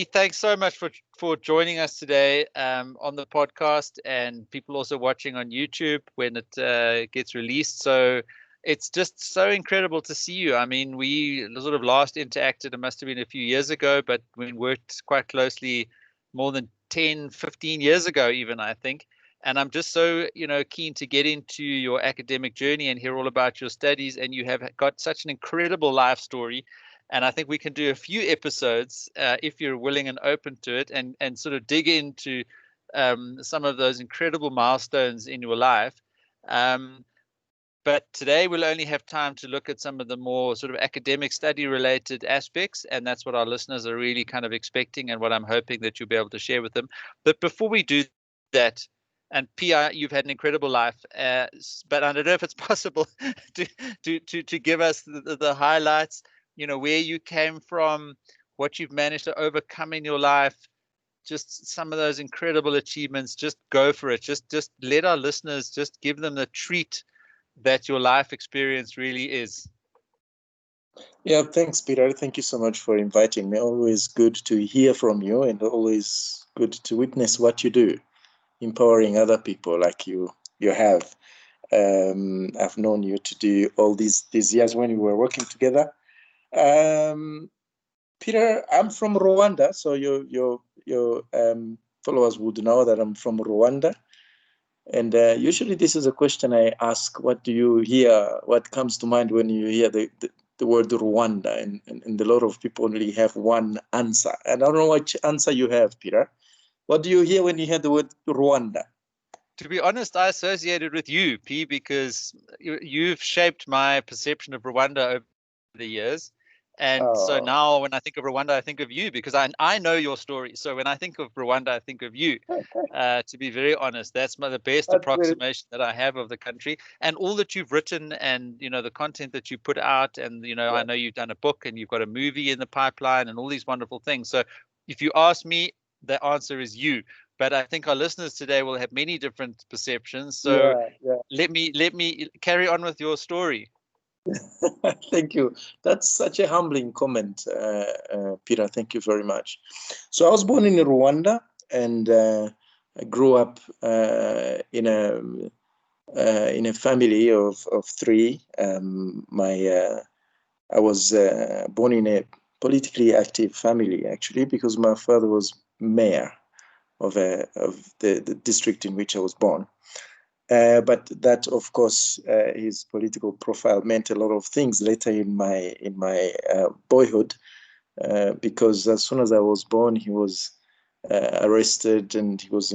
Thanks so much for joining us today on the podcast, and people also watching on YouTube when it gets released. So it's just so incredible to see you. I mean, we sort of last interacted, it must have been a few years ago, but we worked quite closely more than 10, 15 years ago, even, I think. And I'm just so, keen to get into your academic journey and hear all about your studies. And you have got such an incredible life story. And I think we can do a few episodes if you're willing and open to it, and sort of dig into some of those incredible milestones in your life. But today we'll only have time to look at some of the more sort of academic study related aspects. And that's what our listeners are really kind of expecting, and what I'm hoping that you'll be able to share with them. But before we do that, and Pia, you've had an incredible life, but I don't know if it's possible to give us the highlights, where you came from, what you've managed to overcome in your life, just some of those incredible achievements. Just go for it. Just let our listeners, just give them the treat that your life experience really is. Yeah, thanks, Peter. Thank you so much for inviting me. Always good to hear from you, and always good to witness what you do, empowering other people like you have. I've known you to do all these years when we were working together. Peter, I'm from Rwanda, so your followers would know that I'm from Rwanda. And usually this is a question I ask: what do you hear? What comes to mind when you hear the word Rwanda? And a lot of people only have one answer. And I don't know which answer you have, Peter. What do you hear when you hear the word Rwanda? To be honest, I associated with you, P, because you've shaped my perception of Rwanda over the years. And so Oh. now when I think of Rwanda, I think of you, because I know your story. So when I think of Rwanda, I think of you. To be very honest, that's the best That's very, approximation that I have of the country, and all that you've written, and the content that you put out. And yeah. I know you've done a book, and you've got a movie in the pipeline, and all these wonderful things. So if you ask me, the answer is you. But I think our listeners today will have many different perceptions. So Yeah. let me carry on with your story. Thank you. That's such a humbling comment, Peter. Thank you very much. So I was born in Rwanda, and I grew up in a family of three. I was born in a politically active family, actually, because my father was mayor of the district in which I was born. But that, of course, his political profile meant a lot of things later in my boyhood, because as soon as I was born, he was arrested, and he was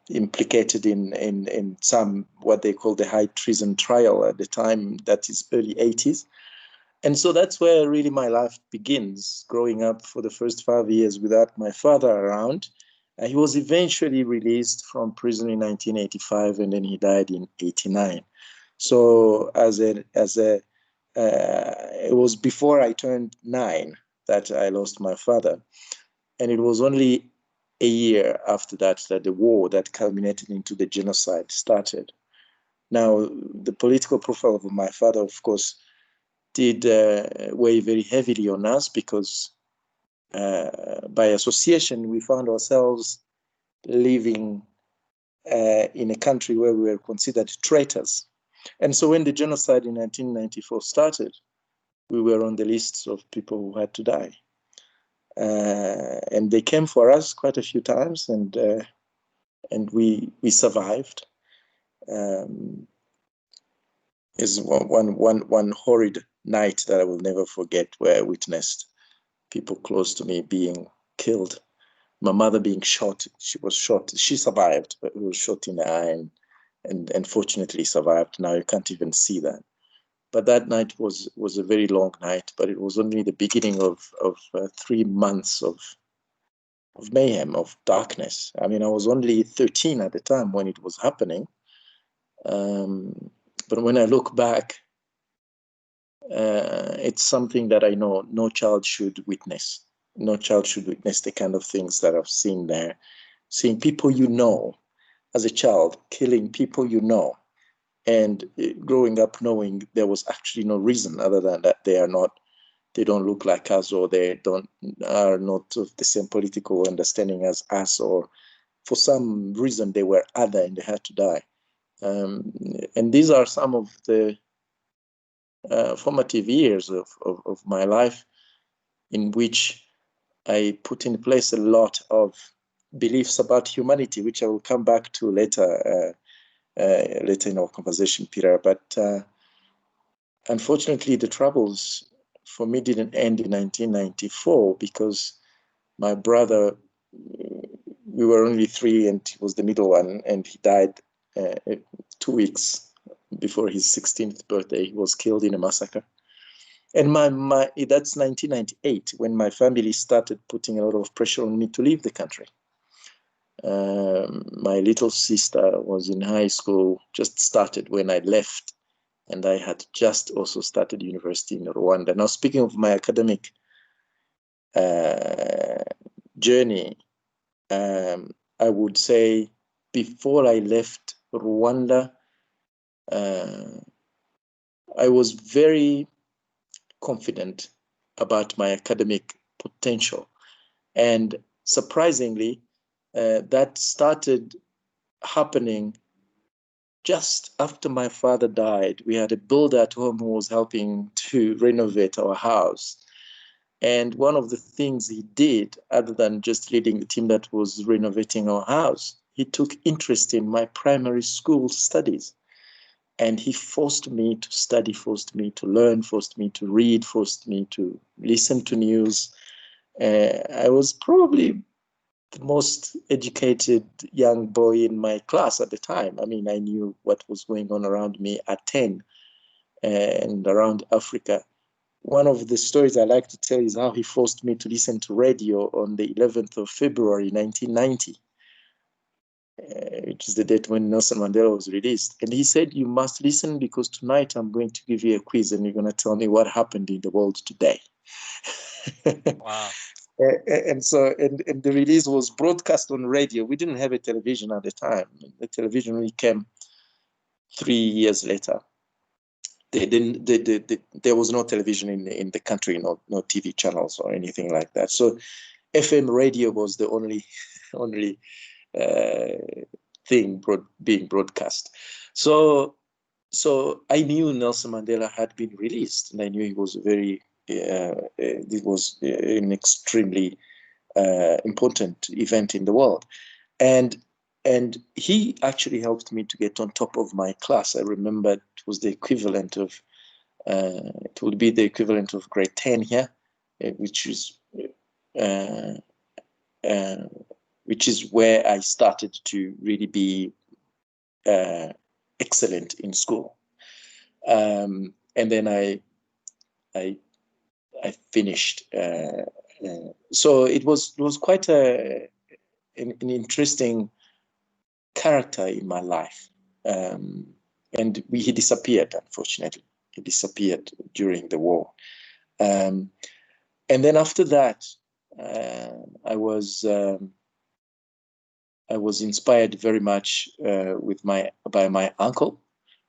implicated in some what they call the high treason trial at the time. That is early 80s. And so that's where really my life begins, growing up for the first 5 years without my father around. He was eventually released from prison in 1985, and then he died in 89. So it was before I turned 9 that I lost my father. And it was only a year after that the war that culminated into the genocide started. Now, the political profile of my father, of course, did weigh very heavily on us, because by association, we found ourselves living in a country where we were considered traitors. And so when the genocide in 1994 started, we were on the lists of people who had to die. And they came for us quite a few times, and we survived. Is one horrid night that I will never forget, where I witnessed people close to me being killed. My mother being shot. She was shot. She survived, but was shot in the eye, and fortunately survived. Now you can't even see that. But that night was a very long night. But it was only the beginning of 3 months of mayhem, of darkness. I mean, I was only 13 at the time when it was happening. But when I look back, it's something that I know no child should witness. No child should witness the kind of things that I've seen there. Seeing people you know as a child, killing people you know, and growing up knowing there was actually no reason other than that they are not they don't look like us, or they are not of the same political understanding as us, or for some reason they were other and they had to die. And these are some of the formative years of my life, in which I put in place a lot of beliefs about humanity, which I will come back to later in our conversation, Peter. But unfortunately, the troubles for me didn't end in 1994, because my brother, we were only three, and he was the middle one, and he died 2 weeks before his 16th birthday. He was killed in a massacre. And that's 1998, when my family started putting a lot of pressure on me to leave the country. My little sister was in high school, just started when I left, and I had just also started university in Rwanda. Now, speaking of my academic journey, I would say before I left Rwanda, I was very confident about my academic potential. And surprisingly, that started happening just after my father died. We had a builder at home who was helping to renovate our house. And one of the things he did, other than just leading the team that was renovating our house, he took interest in my primary school studies. And he forced me to study, forced me to learn, forced me to read, forced me to listen to news. I was probably the most educated young boy in my class at the time. I mean, I knew what was going on around me at 10 and around Africa. One of the stories I like to tell is how he forced me to listen to radio on the 11th of February, 1990. Which is the date when Nelson Mandela was released. And he said, you must listen, because tonight I'm going to give you a quiz and you're going to tell me what happened in the world today. Wow. And the release was broadcast on radio. We didn't have a television at the time. The television only came 3 years later. There was no television in the country, no TV channels or anything like that. So FM radio was the only thing being broadcast. So I knew Nelson Mandela had been released, and I knew he was it was an extremely important event in the world. And he actually helped me to get on top of my class. I remember it was the equivalent of, it would be the equivalent of grade 10 here, which is where I started to really be excellent in school. And then I finished. So it was quite an interesting character in my life. And he disappeared, unfortunately. He disappeared during the war. And then after that, I was inspired very much by my uncle,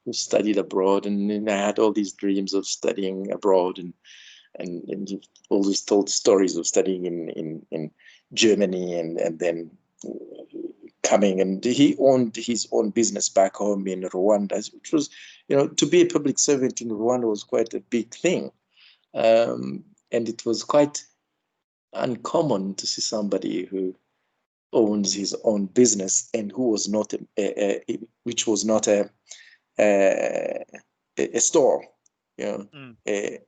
who studied abroad, and I had all these dreams of studying abroad, and he always told stories of studying in Germany, and then coming, and he owned his own business back home in Rwanda, which was, to be a public servant in Rwanda was quite a big thing. And it was quite uncommon to see somebody who owns his own business and who was not which was not a store, a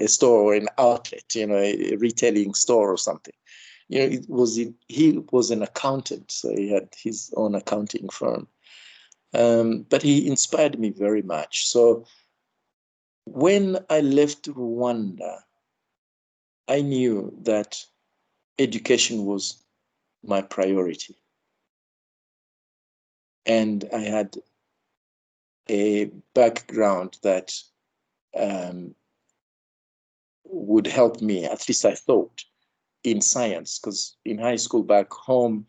store or an outlet, a retailing store or something. He was an accountant, so he had his own accounting firm. But he inspired me very much. So when I left Rwanda, I knew that education was my priority. And I had a background that would help me, at least I thought, in science, because in high school back home,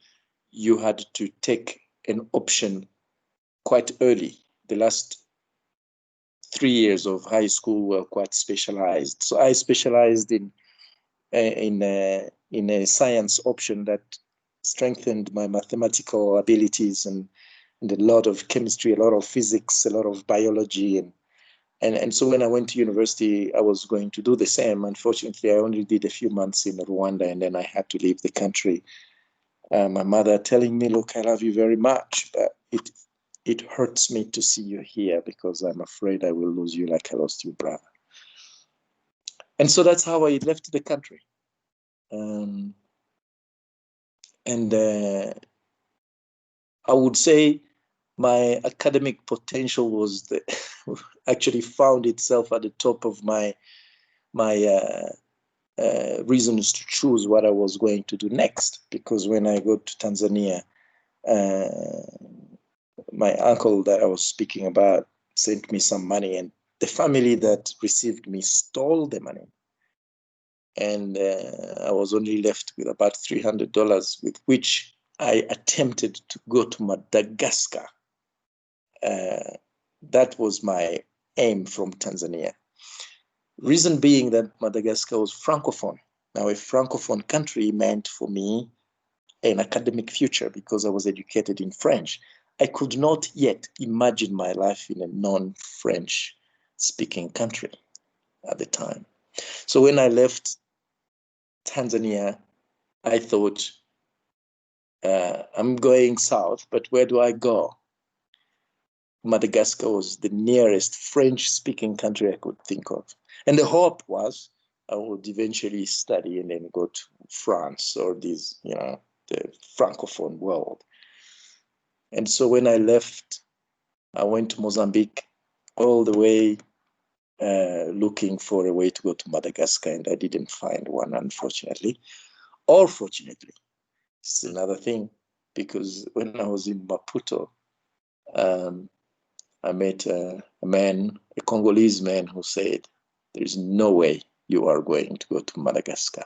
you had to take an option quite early. The last 3 years of high school were quite specialized. So I specialized in a science option that strengthened my mathematical abilities, and a lot of chemistry, a lot of physics, a lot of biology, and so when I went to university, I was going to do the same. Unfortunately, I only did a few months in Rwanda, and then I had to leave the country. My mother telling me, "Look, I love you very much, but it hurts me to see you here because I'm afraid I will lose you like I lost your brother." And so that's how I left the country. And I would say my academic potential was actually found itself at the top of my reasons to choose what I was going to do next. Because when I got to Tanzania, my uncle that I was speaking about sent me some money, and the family that received me stole the money. And I was only left with about $300, with which I attempted to go to Madagascar. That was my aim from Tanzania. Reason being that Madagascar was Francophone. Now, a Francophone country meant for me an academic future because I was educated in French. I could not yet imagine my life in a non-French speaking country at the time. So when I left Tanzania, I thought, I'm going south, but where do I go? Madagascar was the nearest French-speaking country I could think of. And the hope was I would eventually study and then go to France or the Francophone world. And so when I left, I went to Mozambique all the way looking for a way to go to Madagascar, and I didn't find one, unfortunately. Or fortunately, it's another thing, because when I was in Maputo, I met a Congolese man who said, "There is no way you are going to go to Madagascar.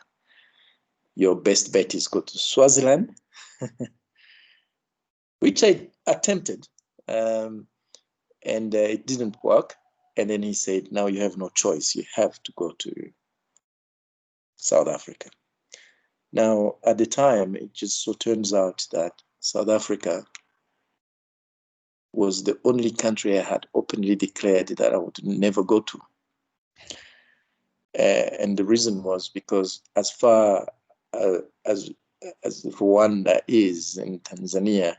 Your best bet is go to Swaziland," which I attempted, and it didn't work. And then he said, "Now you have no choice. You have to go to South Africa." Now, at the time, it just so turns out that South Africa was the only country I had openly declared that I would never go to. And the reason was because as far as Rwanda is in Tanzania,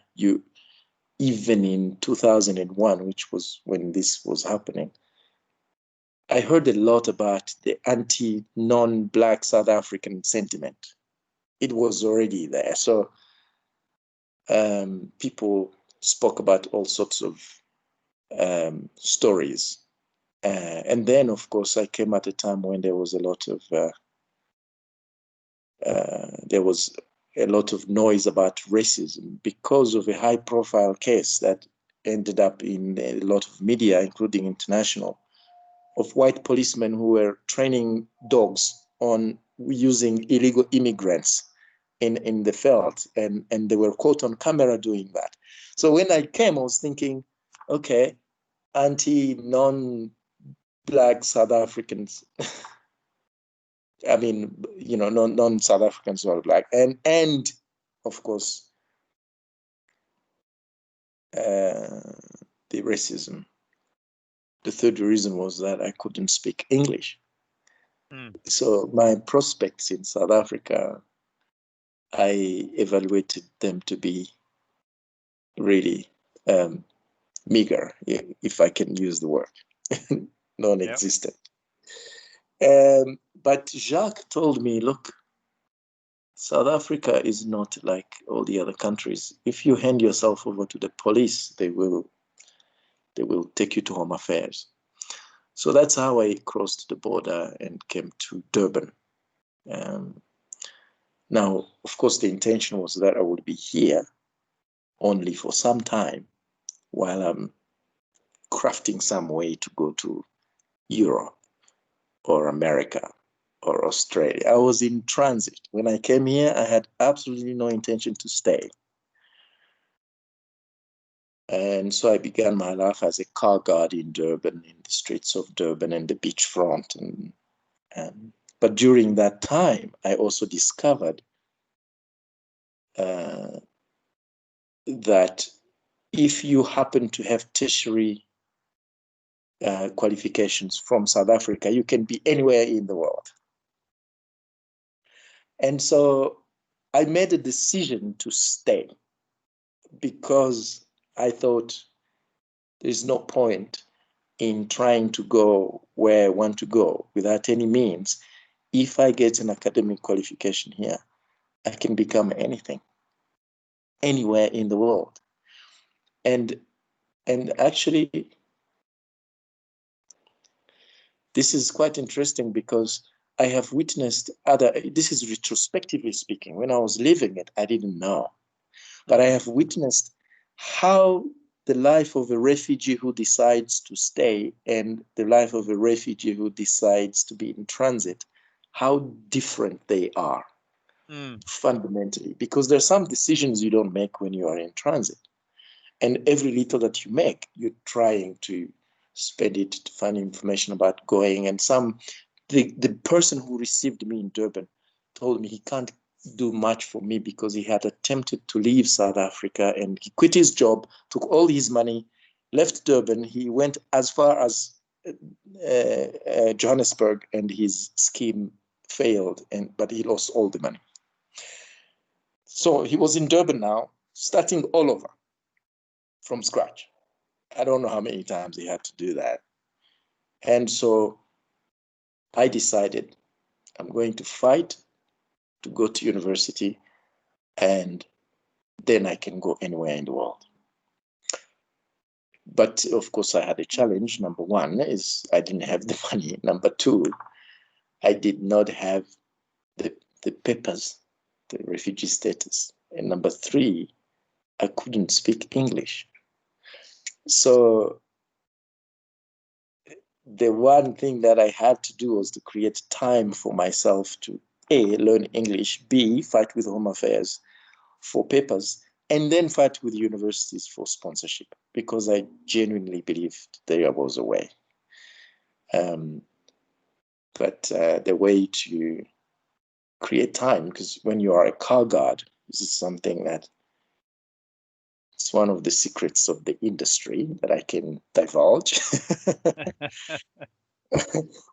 even in 2001, which was when this was happening, I heard a lot about the anti-non-Black South African sentiment. It was already there. So people spoke about all sorts of stories. And then, of course, I came at a time when there was a lot of noise about racism because of a high-profile case that ended up in a lot of media, including international, of white policemen who were training dogs on using illegal immigrants in the field, and they were caught on camera doing that. So when I came, I was thinking, okay, non-Black South Africans, I mean, non-South Africans who are Black, and of course, the racism. The third reason was that I couldn't speak English. So my prospects in South Africa, I evaluated them to be really meager, if I can use the word, non-existent. Yep. But Jacques told me, look, South Africa is not like all the other countries. If you hand yourself over to the police, they will take you to Home Affairs. So that's how I crossed the border and came to Durban. Now, of course, the intention was that I would be here only for some time while I'm crafting some way to go to Europe or America or Australia. I was in transit. When I came here, I had absolutely no intention to stay. And so I began my life as a car guard in Durban, in the streets of Durban and the beachfront. But during that time, I also discovered that if you happen to have tertiary qualifications from South Africa, you can be anywhere in the world. And so I made a decision to stay because I thought there's no point in trying to go where I want to go without any means. If I get an academic qualification here, I can become anything, anywhere in the world. And actually, this is quite interesting because I have witnessed this is retrospectively speaking. When I was living it, I didn't know. But I have witnessed how the life of a refugee who decides to stay and the life of a refugee who decides to be in transit, how different they are fundamentally. Because there are some decisions you don't make when you are in transit. And every little that you make, you're trying to spend it to find information about going. And the person who received me in Durban told me he can't do much for me because he had attempted to leave South Africa and he quit his job, took all his money, left Durban. He went as far as Johannesburg and his scheme failed, but he lost all the money. So he was in Durban now, starting all over from scratch. I don't know how many times he had to do that. And so I decided I'm going to fight to go to university, and then I can go anywhere in the world. But of course, I had a challenge. Number one is I didn't have the money. Number two, I did not have the papers, the refugee status. And number three, I couldn't speak English. So the one thing that I had to do was to create time for myself to A, learn English, B, fight with Home Affairs for papers, and then fight with universities for sponsorship, because I genuinely believed there was a way. But the way to create time, because when you are a car guard, this is something that it's one of the secrets of the industry that I can divulge.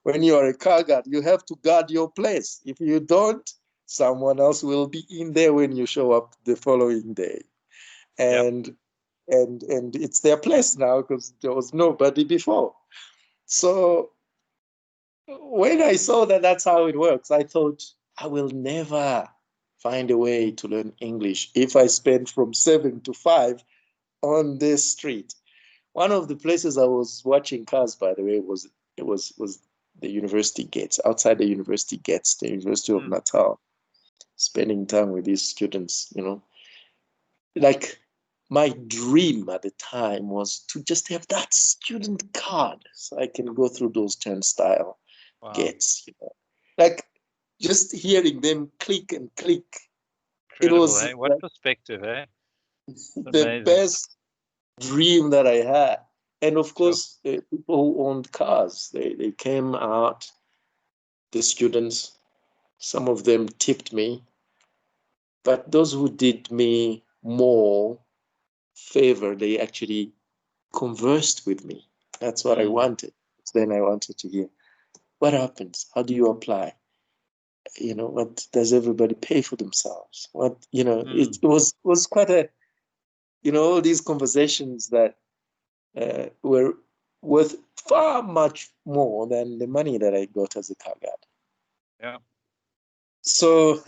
When you are a car guard, you have to guard your place. If you don't, someone else will be in there when you show up the following day. And and it's their place now because there was nobody before. So when I saw that that's how it works, I thought I will never find a way to learn English if I spend from 7 to 5 on this street. One of the places I was watching cars, by the way, was the university gates. Outside the university gates, the University of Natal, spending time with these students, like my dream at the time was to just have that student card so I can go through those turnstile gates, like just hearing them click and click. Incredible, It was What perspective, the Amazing. best dream that I had. And of course, people who owned cars, they came out, the students, some of them tipped me, but those who did me more favor, they actually conversed with me. That's what I wanted. Then I wanted to hear, what happens? How do you apply? What does everybody pay for themselves? It was quite a, all these conversations that were worth far much more than the money that I got as a car guard. Yeah. So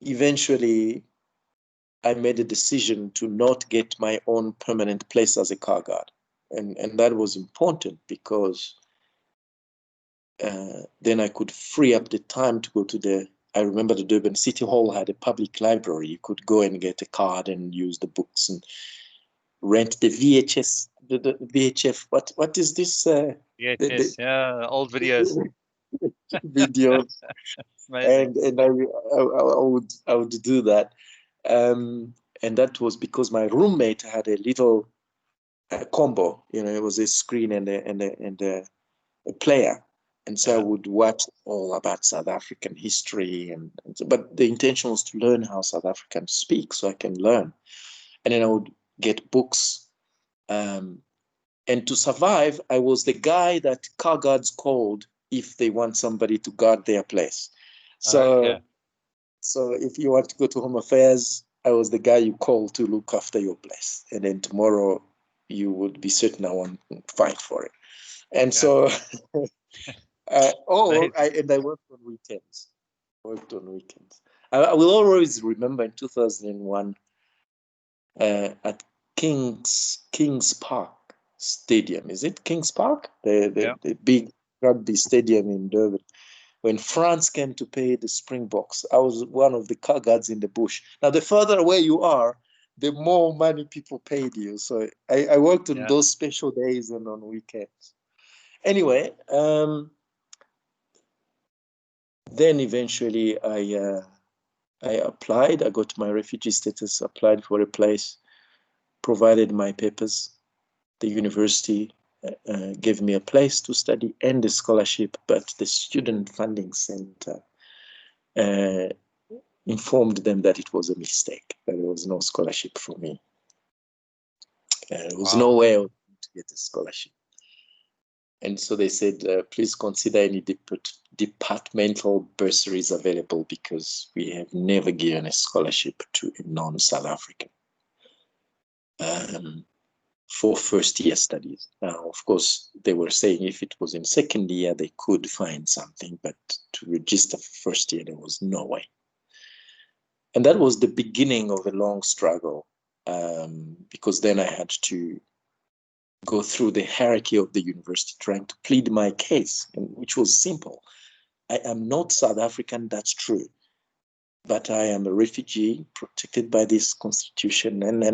eventually I made a decision to not get my own permanent place as a car guard. And that was important because then I could free up the time to go to I remember the Durban City Hall had a public library. You could go and get a card and use the books and rent the VHS, the VHF. What is this? VHS, old videos. videos, Amazing. and I would do that. And that was because my roommate had a little combo. It was a screen and a player, and so I Yeah. would watch all about South African history, but the intention was to learn how South Africans speak, so I can learn, and then I would get books. And to survive, I was the guy that car guards called if they want somebody to guard their place. Okay. So if you want to go to Home Affairs, I was the guy you call to look after your place. And then tomorrow you would be certain I won't fight for it. And Yeah. so, Amazing. and I worked on weekends. I will always remember in 2001 at Kings Park Stadium. Is it Kings Park? Yeah. The big rugby stadium in Durban. When France came to pay the Springboks, I was one of the car guards in the bush. Now, the further away you are, the more money people paid you. So I worked on Yeah. those special days and on weekends. Anyway, then eventually I applied. I got my refugee status, applied for a place, provided my papers. The university gave me a place to study and a scholarship, but the student funding center informed them that it was a mistake, that there was no scholarship for me. There was Wow. no way to get a scholarship. And so they said, please consider any departmental bursaries available because we have never given a scholarship to a non-South African for first year studies. Now, of course, they were saying if it was in second year, they could find something, but to register for first year, there was no way. And that was the beginning of a long struggle, because then I had to go through the hierarchy of the university trying to plead my case, which was simple. I am not South African, that's true, but I am a refugee protected by this constitution. And I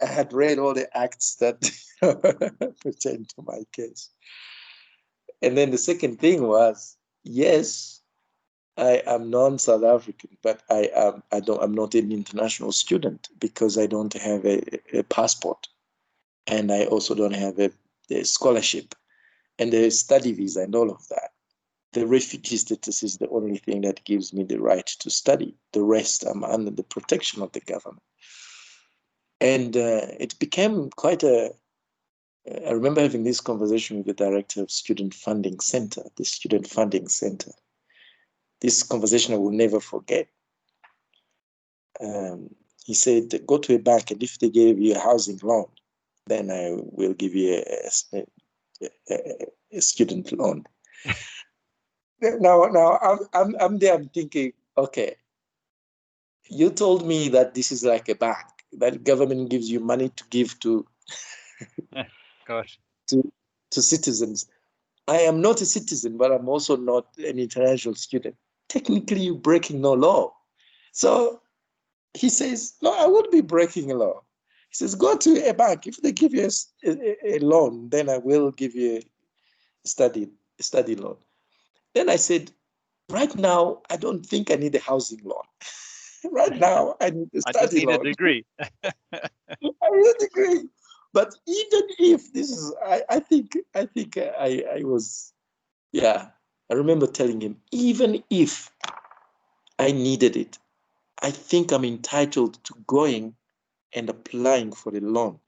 had read all the acts that pertain to my case. And then the second thing was, yes, I am non-South African, but I'm not an international student because I don't have a passport, and I also don't have a scholarship and a study visa and all of that. The refugee status is the only thing that gives me the right to study. The rest, I'm under the protection of the government. And it became quite I remember having this conversation with the director of Student Funding Center, the Student Funding Center. This conversation I will never forget. He said, go to a bank, and if they gave you a housing loan, then I will give you a student loan. Now I'm there. I'm thinking, okay, you told me that this is like a bank, that government gives you money to give Gosh. to to citizens. I am not a citizen, but I'm also not an international student. Technically, you're breaking no law. So he says, no, I would be breaking a law. He says, go to a bank. If they give you a loan, then I will give you a study loan. Then I said, right now, I don't think I need a housing loan. Right now, I need a I just study need a loan. degree. I really agree. But even if this is, I was, yeah. I remember telling him, even if I needed it, I think I'm entitled to going and applying for a loan.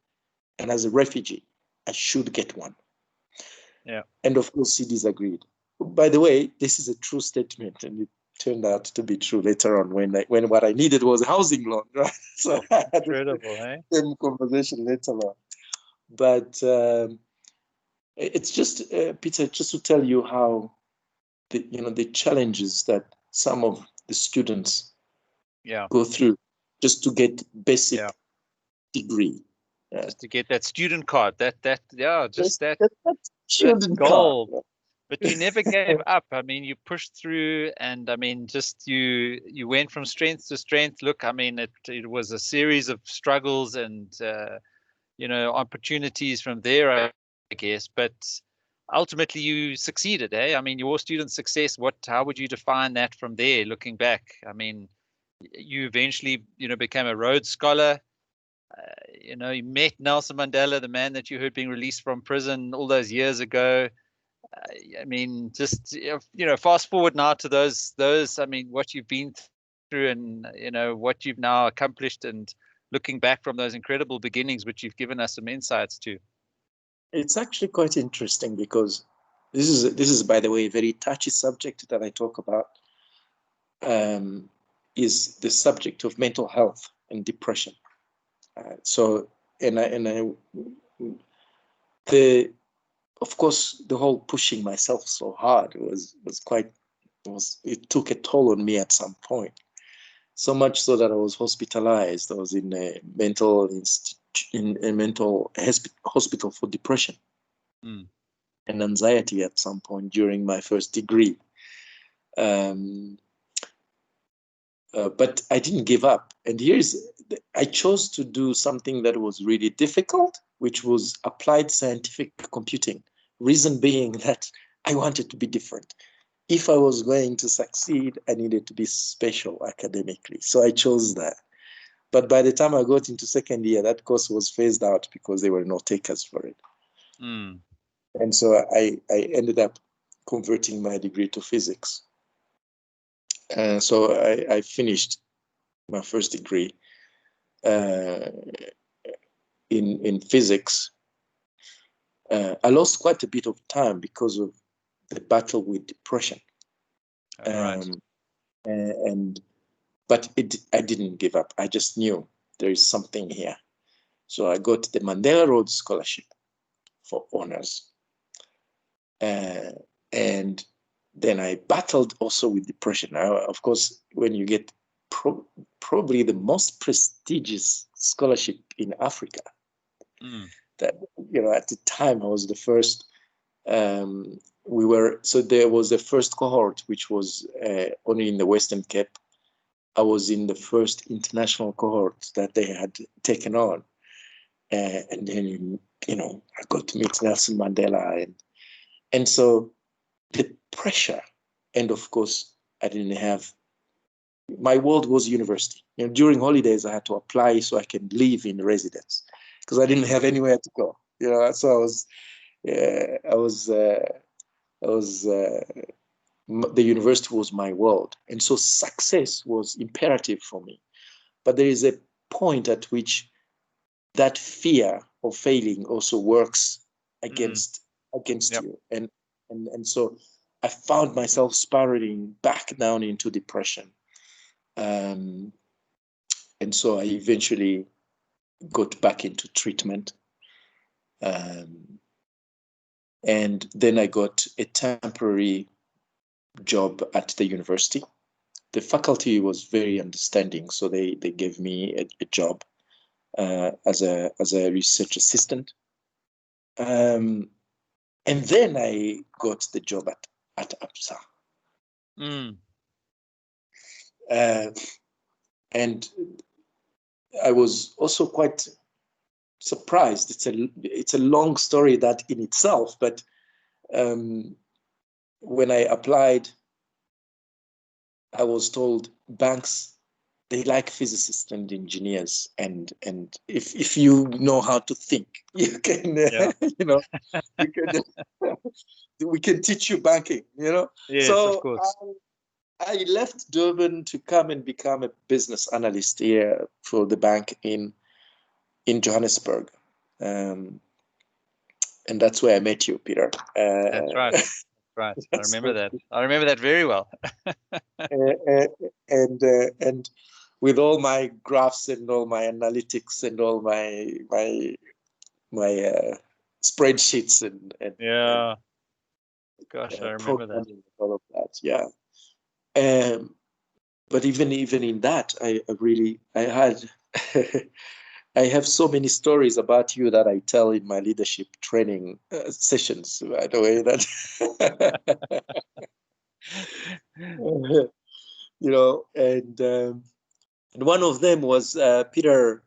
And as a refugee, I should get one. Yeah. And of course, he disagreed. By the way, this is a true statement, and it turned out to be true later on when what I needed was a housing loan. Right? So I had Incredible, eh? the same conversation later on. But it's just, Peter, just to tell you how the challenges that some of the students Yeah. go through just to get basic Yeah. degree. Just to get that student card. Yeah, just that That that's student card. gold. But you never gave up. I mean, you pushed through, and I mean, just you went from strength to strength. Look, I mean, it was a series of struggles and opportunities from there, I guess. But ultimately you succeeded, eh? I mean, your student success, how would you define that from there, looking back? I mean, you eventually, became a Rhodes Scholar. You met Nelson Mandela, the man that you heard being released from prison all those years ago. I mean, just fast forward now to those. I mean, what you've been through, and what you've now accomplished, and looking back from those incredible beginnings, which you've given us some insights to. It's actually quite interesting because this is, by the way, a very touchy subject that I talk about. Is the subject of mental health and depression. Of course, the whole pushing myself so hard it took a toll on me at some point. So much so that I was hospitalized. I was in a mental hospital for depression and anxiety at some point during my first degree. But I didn't give up. And I chose to do something that was really difficult, which was applied scientific computing. Reason being that I wanted to be different. If I was going to succeed, I needed to be special academically. So I chose that. But by the time I got into second year, that course was phased out because there were no takers for it. And so I ended up converting my degree to physics. So I finished my first degree in physics. I lost quite a bit of time because of the battle with depression. Right. But I didn't give up. I just knew there is something here. So I got the Mandela Rhodes Scholarship for honors. And then I battled also with depression. Now, of course, when you get probably the most prestigious scholarship in Africa, that at the time I was the first. So there was the first cohort, which was only in the Western Cape. I was in the first international cohort that they had taken on, and then I got to meet Nelson Mandela, and so the pressure, and of course I didn't have. My world was university. During holidays I had to apply so I can live in residence because I didn't have anywhere to go. So the university was my world, and so success was imperative for me. But there is a point at which that fear of failing also works against you, and so I found myself spiraling back down into depression, and so I eventually got back into treatment, and then I got a temporary job at the university. The faculty was very understanding, so they gave me a job as a research assistant, and then I got the job at APSA, and I was also quite surprised. It's a long story that in itself, but when I applied, I was told banks, they like physicists and engineers, and if you know how to think, you can you can we can teach you banking. Yes, so of course. I left Durban to come and become a business analyst here for the bank in Johannesburg, and that's where I met you, Peter. That's right. Right. I remember that. I remember that very well. And with all my graphs and all my analytics and all my spreadsheets and yeah. Gosh, I remember that. All of that, yeah. But even in that, I have so many stories about you that I tell in my leadership training sessions. By the way, that and one of them was Peter.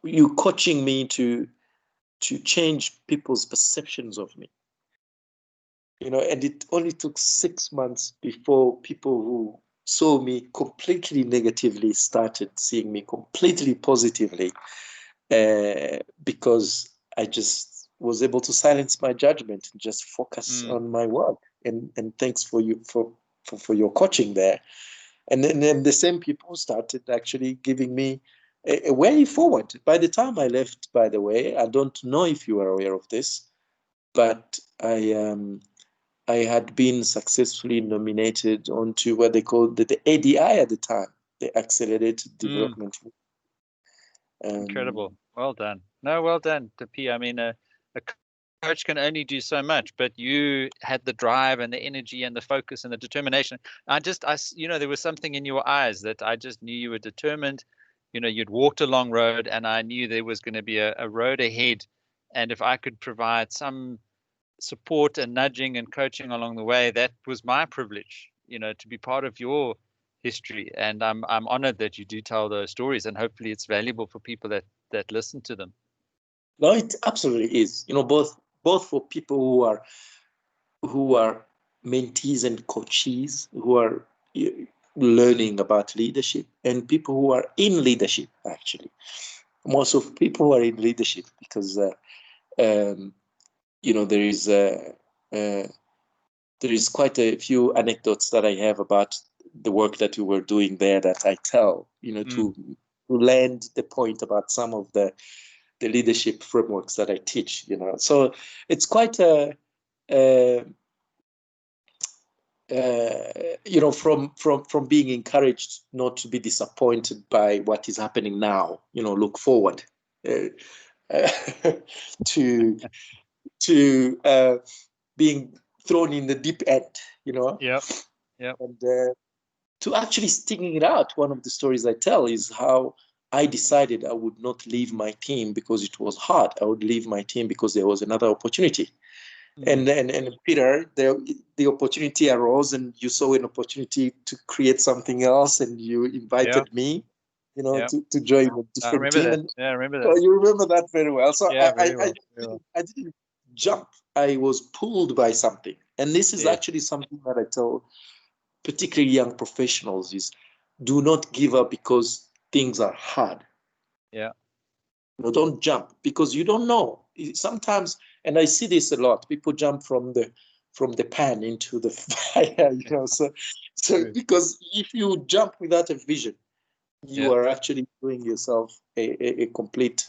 You coaching me to to change people's perceptions of me. And it only took 6 months before people who saw me completely negatively started seeing me completely positively, because I just was able to silence my judgment and just focus on my work. And thanks for you for your coaching there. And then the same people started actually giving me a way forward. By the time I left, by the way, I don't know if you are aware of this, but I had been successfully nominated onto what they called the ADI at the time, the Accelerated Development. Incredible. Well done. No, well done, P. I mean, a coach can only do so much, but you had the drive and the energy and the focus and the determination. There was something in your eyes that I just knew you were determined. You'd walked a long road, and I knew there was going to be a road ahead. And if I could provide some support and nudging and coaching along the way, that was my privilege, to be part of your history. And I'm honored that you do tell those stories, and hopefully it's valuable for people that listen to them. No, it absolutely is. Both for people who are mentees and coaches who are learning about leadership, and people who are in leadership. Actually, most of people who are in leadership, because there is quite a few anecdotes that I have about the work that you were doing there that I tell, to land the point about some of the leadership frameworks that I teach, So it's quite from being encouraged not to be disappointed by what is happening now, look forward to being thrown in the deep end, Yeah. And to actually sticking it out. One of the stories I tell is how I decided I would not leave my team because it was hard. I would leave my team because there was another opportunity. And Peter, the opportunity arose, and you saw an opportunity to create something else, and you invited me, to join a different team. That. I remember that. You remember that very well. So very well. I didn't jump. I was pulled by something. And this is actually something that I tell particularly young professionals is, do not give up because things are hard. Yeah. Don't jump because you don't know. Sometimes, and I see this a lot, people jump from the pan into the fire, so because if you jump without a vision, you are actually doing yourself a complete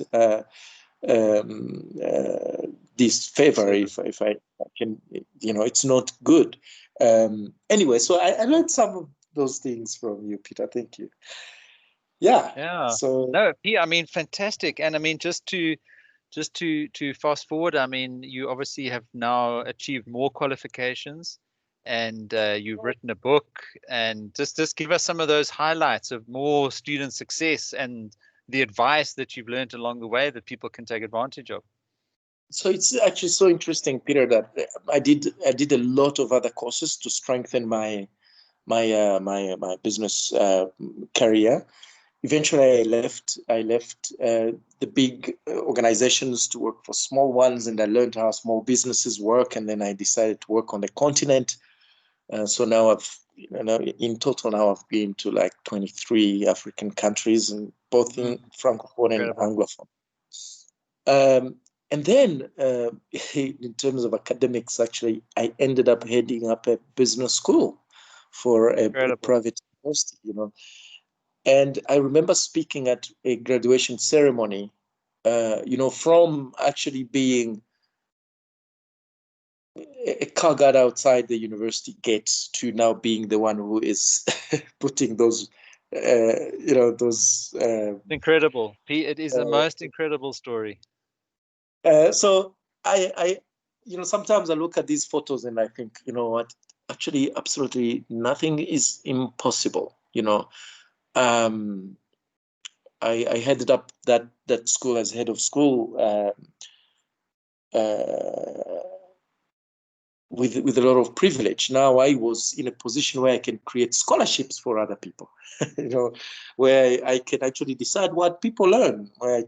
disfavor, if I can, it's not good. Anyway, so I learned some of those things from you, Peter. Thank you. Yeah. So no, P, I mean, fantastic. And I mean, just to fast forward, I mean, you obviously have now achieved more qualifications, and you've written a book, and just give us some of those highlights of more student success and the advice that you've learned along the way that people can take advantage of. So it's actually so interesting, Peter, that I did a lot of other courses to strengthen my business career. Eventually, I left the big organizations to work for small ones, and I learned how small businesses work. And then I decided to work on the continent. So now in total now I've been to like 23 African countries, and both in Francophone and Anglophone. And then in terms of academics, actually, I ended up heading up a business school for a private university, And I remember speaking at a graduation ceremony, from actually being a car guard outside the university gates to now being the one who is putting those, those. Incredible. It is the most incredible story. So I, sometimes I look at these photos and I think, what, actually, absolutely nothing is impossible. I headed up that school as head of school with a lot of privilege. Now I was in a position where I can create scholarships for other people, where I can actually decide what people learn, where I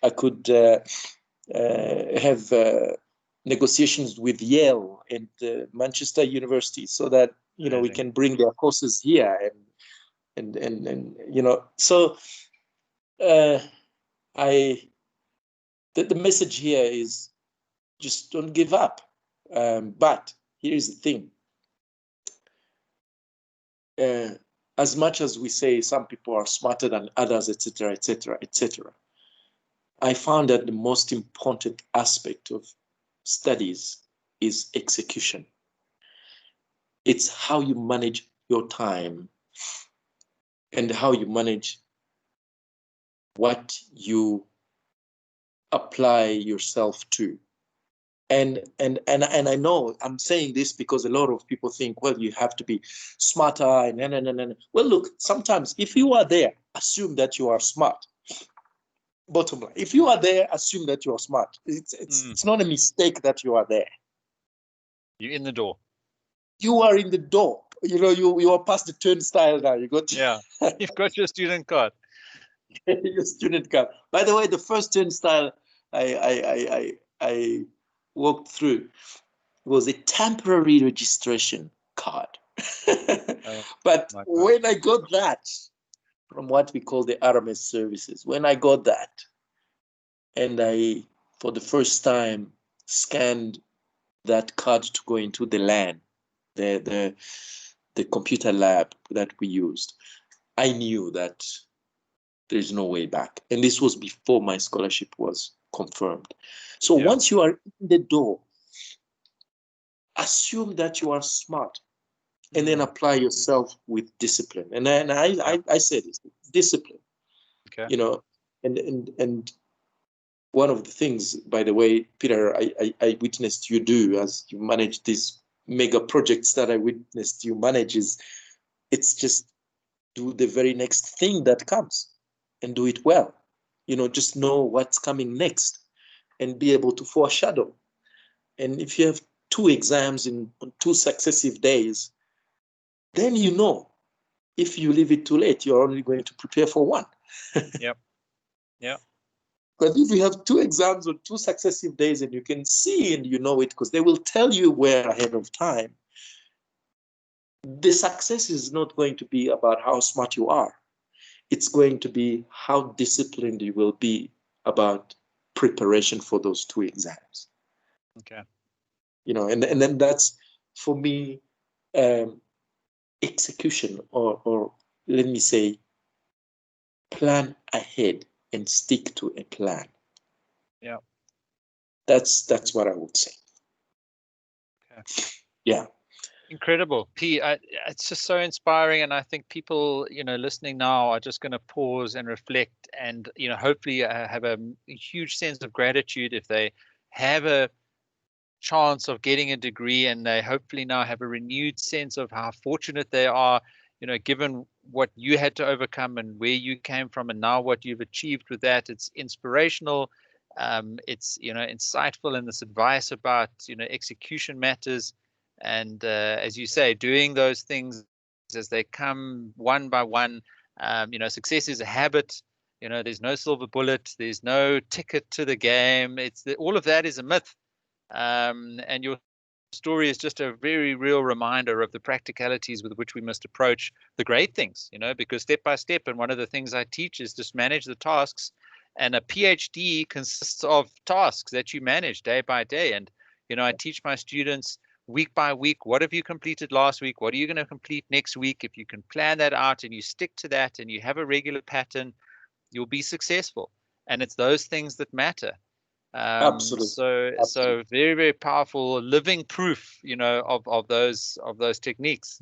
could have negotiations with Yale and Manchester University, so that we can bring their courses here, and so the message here is just don't give up. But here's the thing. As much as we say some people are smarter than others, etc., etc., etc., I found that the most important aspect of studies is execution. It's how you manage your time and how you manage what you apply yourself to. And I know I'm saying this because a lot of people think, well, you have to be smarter and. Well, look, sometimes if you are there, assume that you are smart. Bottom line, if you are there, assume that you are smart. It's not a mistake that you are there. You're in the door. You are in the door. You are past the turnstile now. You've got your student card. Your student card. By the way, the first turnstile I walked through was a temporary registration card. But when I got that from what we call the RMS services, when I got that, and I, for the first time, scanned that card to go into the LAN, the computer lab that we used, I knew that there's no way back. And this was before my scholarship was confirmed. So once you are in the door, assume that you are smart, and then apply yourself with discipline. And then I said this, discipline. Okay. And one of the things, by the way, Peter, I witnessed you do as you manage these mega projects that I witnessed you manage is, it's just do the very next thing that comes and do it well. Just know what's coming next and be able to foreshadow. And if you have 2 exams on 2 successive days, then if you leave it too late, you're only going to prepare for 1. Yep. But if you have 2 exams on 2 successive days and you can see and it, because they will tell you where ahead of time, the success is not going to be about how smart you are. It's going to be how disciplined you will be about preparation for those 2 exams. Okay. And then that's, for me, execution, or let me say, plan ahead and stick to a plan. Yeah. That's what I would say. Okay. Yeah. Incredible, P. It's just so inspiring, and I think people, listening now are just going to pause and reflect, and hopefully have a huge sense of gratitude if they have a chance of getting a degree, and they hopefully now have a renewed sense of how fortunate they are, given what you had to overcome and where you came from, and now what you've achieved with that. It's inspirational. It's insightful, and this advice about execution matters. And as you say, doing those things as they come one by one. Success is a habit. There's no silver bullet. There's no ticket to the game. All of that is a myth. And your story is just a very real reminder of the practicalities with which we must approach the great things, because step by step, and one of the things I teach is just manage the tasks. And a PhD consists of tasks that you manage day by day. And, I teach my students week by week, what have you completed last week? What are you going to complete next week? If you can plan that out and you stick to that and you have a regular pattern, you'll be successful. And it's those things that matter. Absolutely. So very, very powerful living proof, of those techniques.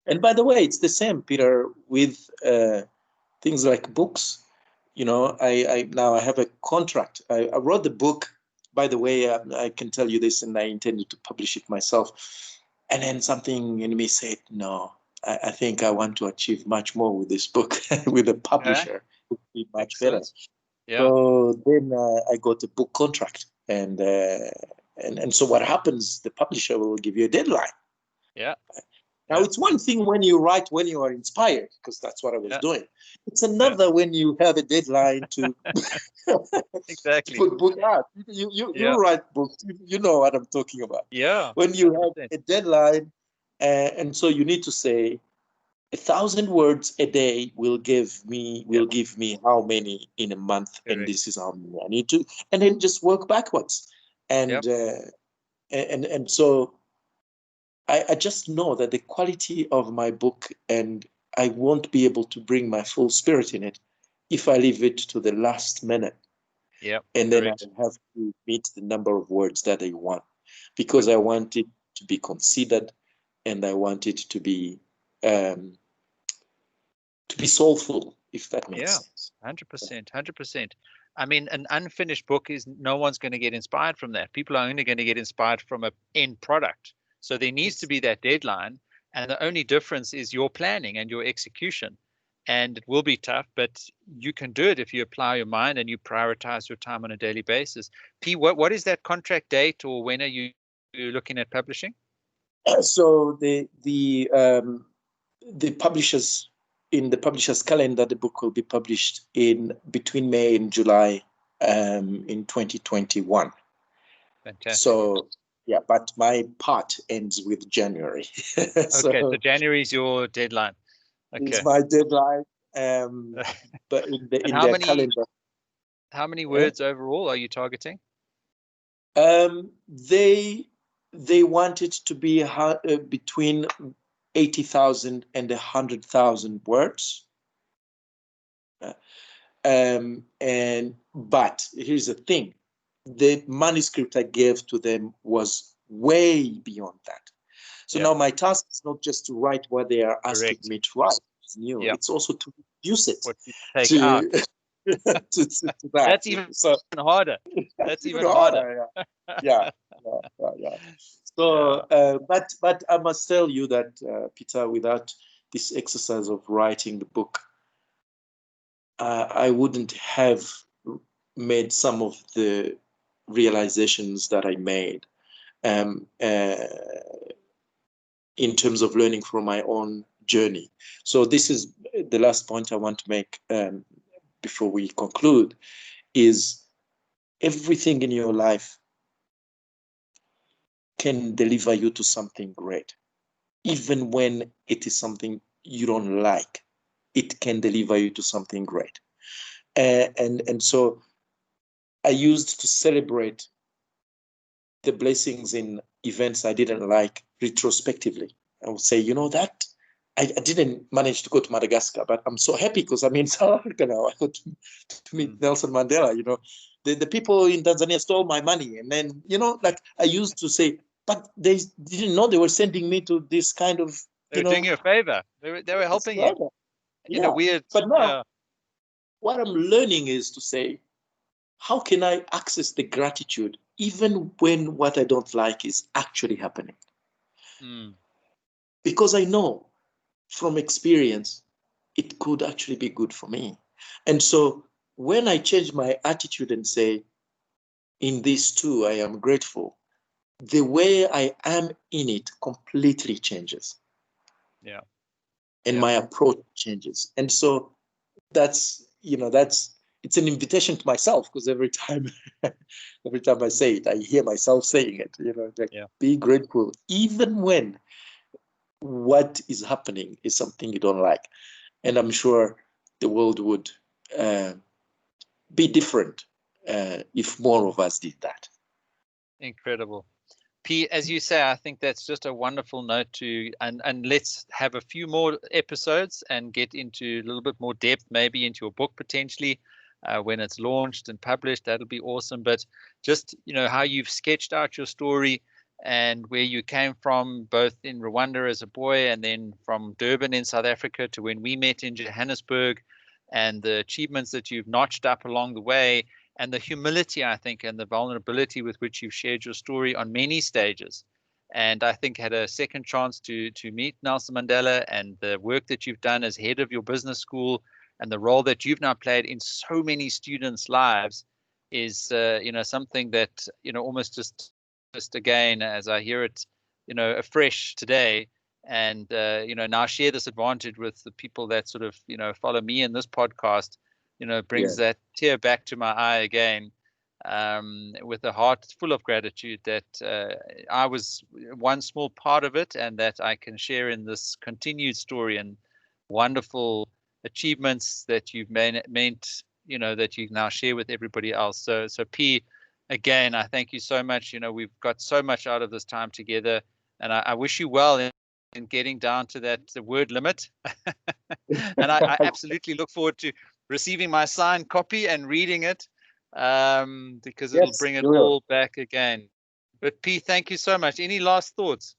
And by the way, it's the same, Peter, with things like books. I now I have a contract. I wrote the book. By the way, I can tell you this, and I intended to publish it myself. And then something in me said, no, I think I want to achieve much more with this book, with a publisher. It would be much better. Yeah. So then I got a book contract. And so what happens, the publisher will give you a deadline. Yeah. Now, it's one thing when you write when you are inspired, because that's what I was doing. It's another when you have a deadline to, to put book out. You write books. You know what I'm talking about. Yeah. When you have a deadline, and so you need to say 1,000 words a day will give me how many in a month, and this is how many I need to, and then just work backwards. And and so I just know that the quality of my book, and I won't be able to bring my full spirit in it if I leave it to the last minute. Yeah. And then I have to meet the number of words that I want, because I want it to be considered, and I want it to be soulful, if that makes sense. 100%, 100%. I mean, an unfinished book is no one's going to get inspired from that. People are only going to get inspired from an end product. So there needs to be that deadline, and the only difference is your planning and your execution. And it will be tough, but you can do it if you apply your mind and you prioritize your time on a daily basis. P, what is that contract date, or when are you looking at publishing? So the publishers, in the publisher's calendar, the book will be published in between May and July in 2021. Fantastic. So yeah, but my part ends with January. So January is your deadline. Okay. It's my deadline. But in their calendar. How many words overall are you targeting? They want it to be between 80,000 and 100,000 words. But here's the thing: the manuscript I gave to them was way beyond that. So now my task is not just to write what they are asking me to write. It's new. It's also to reduce it. What you take out. to that. That's even harder. That's even harder. Yeah. So, but I must tell you that, Peter, without this exercise of writing the book, I wouldn't have made some of the realizations that I made in terms of learning from my own journey. So this is the last point I want to make before we conclude, is everything in your life can deliver you to something great. Even when it is something you don't like, it can deliver you to something great. And so I used to celebrate the blessings in events I didn't like retrospectively. I would say, that I didn't manage to go to Madagascar, but I'm so happy because I'm in South Africa now. I got to meet Nelson Mandela. The people in Tanzania stole my money. And then, like I used to say, but they didn't know they were sending me to this kind of, They were doing you a favor. They were helping you. In a weird. But now, what I'm learning is to say, how can I access the gratitude even when what I don't like is actually happening? Because I know from experience, it could actually be good for me. And so when I change my attitude and say, in this too, I am grateful, the way I am in it completely changes. Yeah. And my approach changes. And so it's an invitation to myself, because every time I say it, I hear myself saying it, be grateful, even when what is happening is something you don't like. And I'm sure the world would be different if more of us did that. Incredible. P, as you say, I think that's just a wonderful note and let's have a few more episodes and get into a little bit more depth, maybe into your book potentially when it's launched and published. That'll be awesome. But just, how you've sketched out your story and where you came from, both in Rwanda as a boy and then from Durban in South Africa to when we met in Johannesburg, and the achievements that you've notched up along the way, and the humility, I think, and the vulnerability with which you've shared your story on many stages. And I think had a second chance to meet Nelson Mandela, and the work that you've done as head of your business school and the role that you've now played in so many students' lives is, something that, almost just again, as I hear it, afresh today, and now share this advantage with the people that sort of follow me in this podcast. Brings that tear back to my eye again, with a heart full of gratitude that I was one small part of it, and that I can share in this continued story and wonderful achievements that you've meant, that you now share with everybody else. So P, again, I thank you so much. We've got so much out of this time together, and I wish you well in getting down to the word limit. And I absolutely look forward to receiving my signed copy and reading it, because it'll bring it all back again. But P, thank you so much. Any last thoughts?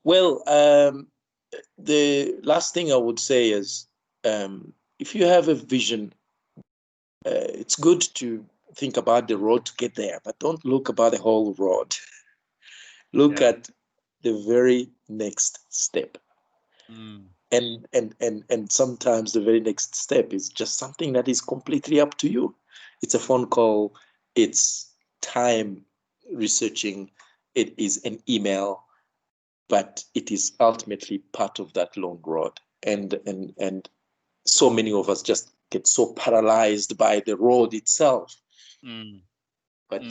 Well, the last thing I would say is, if you have a vision, it's good to think about the road to get there, but don't look about the whole road. Look at the very next step. And sometimes the very next step is just something that is completely up to you. It's a phone call, it's time researching, it is an email, but it is ultimately part of that long road. And so many of us just get so paralyzed by the road itself. But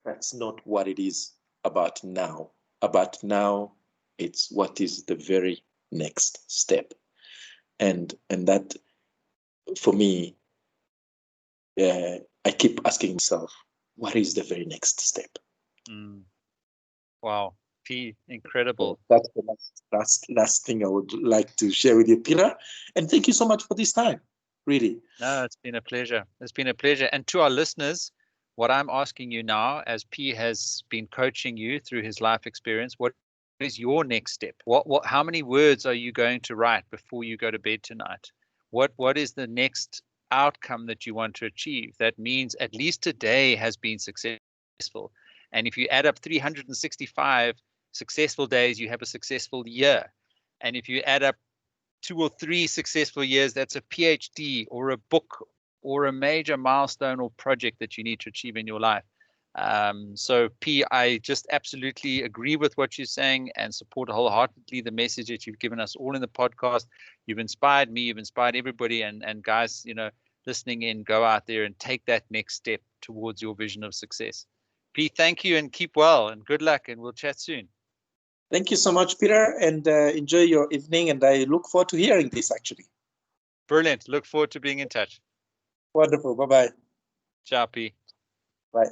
that's not what it is about now. About now, it's what is the very next step. And that, for me, I keep asking myself, what is the very next step? Wow, P, incredible. So that's the last thing I would like to share with you, Peter. And thank you so much for this time, really. No, it's been a pleasure. It's been a pleasure. And to our listeners, what I'm asking you now, as P has been coaching you through his life experience, what is your next step? How many words are you going to write before you go to bed tonight? What is the next outcome that you want to achieve? That means at least today has been successful. And if you add up 365 successful days, you have a successful year. And if you add up 2 or 3 successful years, that's a PhD or a book or a major milestone or project that you need to achieve in your life. So P, I just absolutely agree with what you're saying and support wholeheartedly the message that you've given us all in the podcast. You've inspired me, you've inspired everybody, and guys, listening in, go out there and take that next step towards your vision of success. P, thank you and keep well and good luck, and we'll chat soon. Thank you so much, Peter, and enjoy your evening, and I look forward to hearing this, actually. Brilliant. Look forward to being in touch. Wonderful. Bye-bye. Ciao, P. Bye.